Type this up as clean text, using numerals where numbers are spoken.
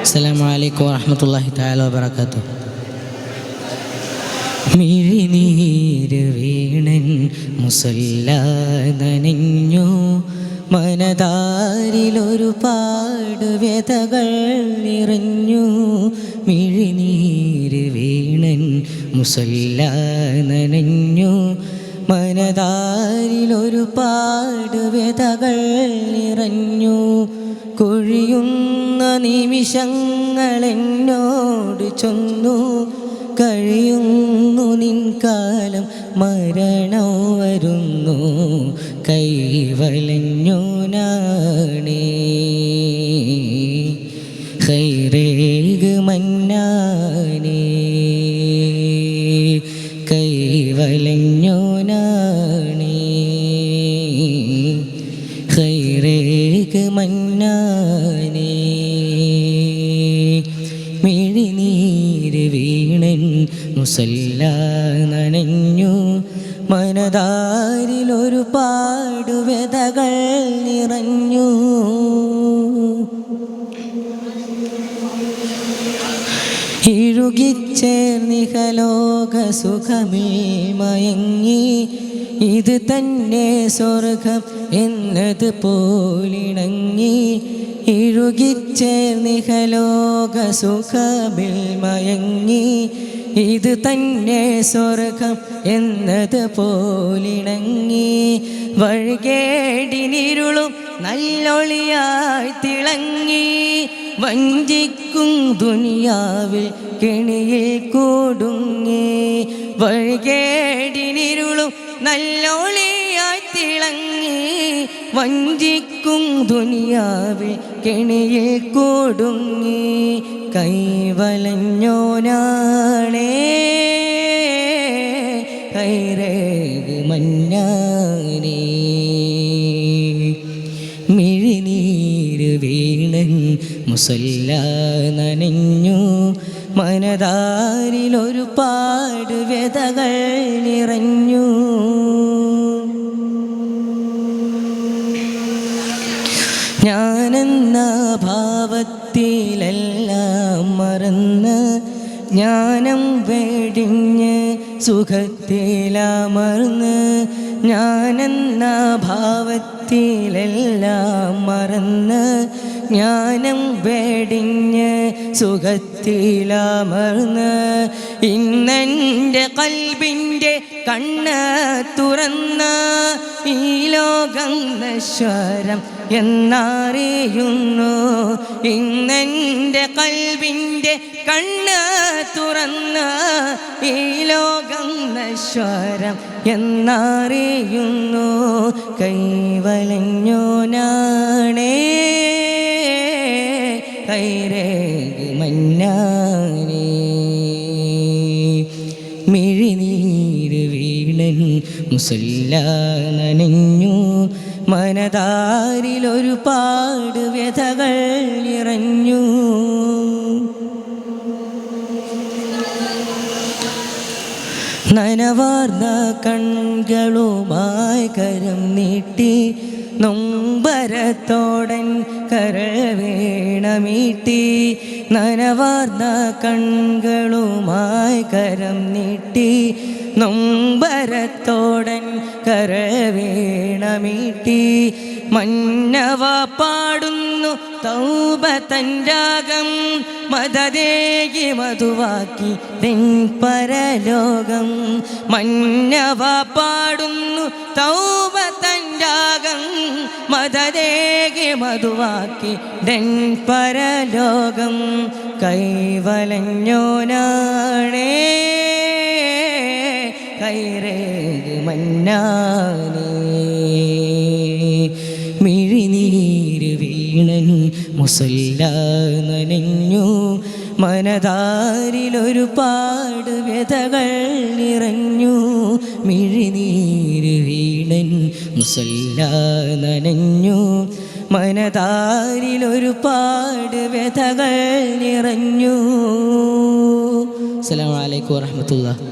അസ്സലാമു വറഹ്മത്തുള്ളാഹി തആല വബറകാതുഹു. മിഴിനീര് വീണൻ മുസല്ല നനഞ്ഞു, മനതാരിലൊരുപാട് വ്യതകൾ നിറഞ്ഞു. മിഴിനീര് വീണൻ മുസല്ല നനഞ്ഞു, മനതാരിലൊരുപാട് വ്യതകൾ നിറഞ്ഞു. കൊഴിയുന്ന നിമിഷങ്ങളെന്നോട് ചൊന്നു, കഴിയുന്നു നിൻ കാലം മരണം വരുന്നു. കൈവലഞ്ഞു നാണേ ഖൈറേക് മന്നാനേ, കൈവലഞ്ഞു നാണേ ഖൈറേക് മന്നാനേ. മിഴിനീര് വീണൻ മുസല്ല നനഞ്ഞു, മനതാരിലൊരുപാട് വ്യതകൾ നിറഞ്ഞു. ഇഴുകിച്ചേർന്നിഹലോക സുഖമേ മയങ്ങി, ഇത് തന്നെ സ്വർഗം എന്നത് പോലിണങ്ങി. ഇഴുകിച്ചേർന്നിഹലോക സുഖമിൽ മയങ്ങി, ഇത് തന്നെ സ്വർഗം എന്നത് പോലിണങ്ങി. വഴുകേടിനിരുളും നല്ലൊളിയായി തിളങ്ങി, വഞ്ചിക്കും ദുനിയാവിൽ കെണിയിൽ കൂടുങ്ങി. വഴുകേടിനിരുളും നല്ലൊളിയായി തിളങ്ങി, വഞ്ചിക്കും ദുനിയാവിൽ കെണിയിൽ കൂടുങ്ങി. കൈവലഞ്ഞോനാണേ ഖൈറേക് മന്നാനേ. മിഴിനീര് വീണൻ മുസല്ല നനഞ്ഞു, മനതാരിലൊരുപാട് വ്യതകൾ നിറഞ്ഞു. ഞാനെന്ന ഭാവത്തിലെല്ലാം മറന്ന്, ജ്ഞാനം വെടിഞ്ഞ് സുഖത്തിലമർന്ന്. ഞാനെന്ന ഭാവത്തിലെല്ലാം മറന്ന്, ജ്ഞാനം വെടിഞ്ഞ് സുഖത്തിലമർന്ന്. ഇന്നെൻ്റെ കൽബിൻ്റെ കണ്ണ് തുറന്ന്, ഈ ലോകം നശ്വരം എന്നറിയുന്നു. ഇന്നെൻ്റെ കൽബിൻ്റെ കണ്ണ് തുറന്ന്, ഈ ലോകം നശ്വരം എന്നറിയുന്നു. കൈവലഞ്ഞോനാണേ ഖൈറേക് മന്നാനേ. മിഴിനീര് വീണൻ മുസല്ല നനഞ്ഞു, മനതാരിലൊരുപാട് വ്യതകൾ നിറഞ്ഞു. നനവാർന്ന കൺകളുമായി കരം നീട്ടി, നൊമ്പരത്തോടൻ കരൾ വീണമീട്ടി. നനവാർന്ന കൺകളുമായി കരം നീട്ടി, നൊമ്പരത്തോടൻ കരൾ വീണമീട്ടി. മന്നവ പാടുന്നു തൗബ തൻ രാഗം, മദദേകി മധുവാക്കി തെൻ പരലോകം. മന്നവ പാടുന്നു തൗബ തൻ രാഗം, മദദേകി മധുവാക്കി തെൻ പരലോകം. കൈവലഞ്ഞോനാണേ ഖൈറേക് മന്നാനേ. മിഴിനീര് വീണൻ മുസല്ല നനഞ്ഞു, മനതാരിലൊരുപാട് വ്യതകൾ നിറഞ്ഞു. മിഴിനീര് വീണൻ മുസല്ല നനഞ്ഞു, മനതാരിലൊരുപാട് വ്യതകൾ നിറഞ്ഞു. അസ്സലാമു അലൈക്കും വറഹ്മത്തുള്ളാഹി.